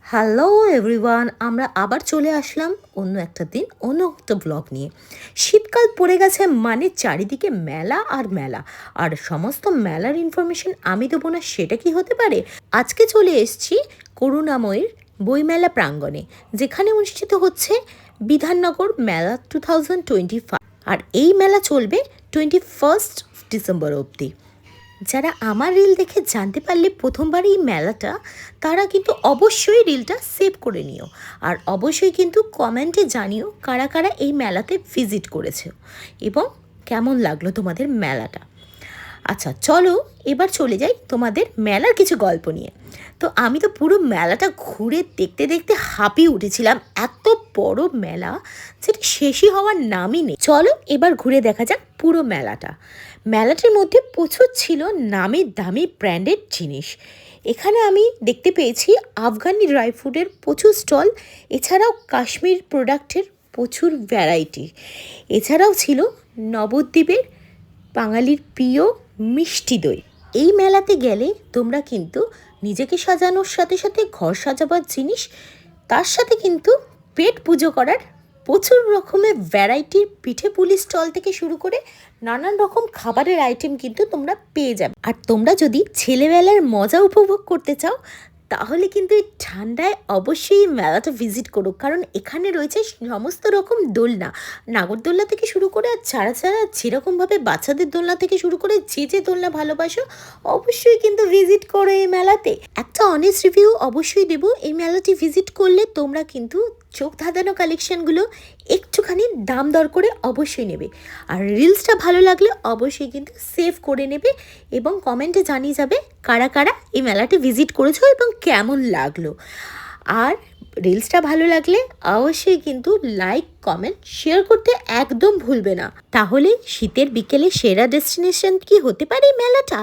Hello everyone, আমরা আবার চলে আসলাম অন্য একটা দিন অন্য একটা ব্লগ নিয়ে। শীতকাল পড়ে গেছে মানে চারিদিকে মেলা আর মেলা, আর সমস্ত মেলার ইনফরমেশন আমি দেবো না সেটা কি হতে পারে। আজকে চলে এসেছি করুণাময়ীর বইমেলা প্রাঙ্গণে, যেখানে অনুষ্ঠিত হচ্ছে বিধাননগর মেলা 2025, আর এই মেলা চলবে 21 ডিসেম্বর অবধি। যারা আমার রিল দেখে জানতে পারলে প্রথমবার এই মেলাটা, তারা কিন্তু অবশ্যই রিলটা সেভ করে নিও, আর অবশ্যই কিন্তু কমেন্টে জানিও কারা কারা এই মেলাতে ভিজিট করেছে এবং কেমন লাগলো তোমাদের মেলাটা। আচ্ছা চলো এবার চলে যাই তোমাদের মেলার কিছু গল্প নিয়ে। তো আমি তো পুরো মেলাটা ঘুরে দেখতে দেখতে হাঁপিয়ে উঠেছিলাম, এত বড় মেলা যেটা শেষই হওয়ার নামই নেই। চলো এবার ঘুরে দেখা যাক পুরো মেলাটা। মেলাটির মধ্যে প্রচুর ছিল নামি দামি ব্র্যান্ডেড জিনিস। এখানে আমি দেখতে পেয়েছি আফগানি ড্রাই ফ্রুটের প্রচুর স্টল, এছাড়াও কাশ্মীর প্রোডাক্টের প্রচুর ভ্যারাইটি। এছাড়াও ছিল নবদ্বীপের বাঙালির প্রিয় মিষ্টি দই। এই মেলাতে গেলে তোমরা কিন্তু নিজেকে সাজানোর সাথে সাথে ঘর সাজাবার জিনিস, তার সাথে কিন্তু পেট পুজো করার প্রচুর রকমের ভ্যারাইটির পিঠে পুলি স্টল থেকে শুরু করে নানান রকম খাবারের আইটেম কিন্তু তোমরা পেয়ে যাবে। আর তোমরা যদি ছেলেবেলার মজা উপভোগ করতে চাও, তাহলে কিন্তু এই ঠান্ডায় অবশ্যই মেলাটা ভিজিট করো, কারণ এখানে রয়েছে সমস্ত রকম দোলনা, নাগরদোলনা থেকে শুরু করে আর ছাড়া ছাড়া যেরকমভাবে বাচ্চাদের দোলনা থেকে শুরু করে যে যে দোলনা ভালোবাসো অবশ্যই কিন্তু ভিজিট করো এই মেলাতে। একটা অনেস্ট রিভিউ অবশ্যই দেবো, এই মেলাটি ভিজিট করলে তোমরা কিন্তু চোখ ধাঁধানো কালেকশানগুলো একটুখানি দাম দর করে অবশ্যই নেবে, আর রিলসটা ভালো লাগলে অবশ্যই কিন্তু সেভ করে নেবে এবং কমেন্টে জানিয়ে যাবে কারা কারা এই মেলাটি ভিজিট করেছো এবং কেমন লাগলো। আর রিলসটা ভালো লাগলে অবশ্যই কিন্তু লাইক কমেন্ট শেয়ার করতে একদম ভুলবে না। তাহলে শীতের বিকেলে সেরা ডেস্টিনেশন কি হতে পারে মেলাটা।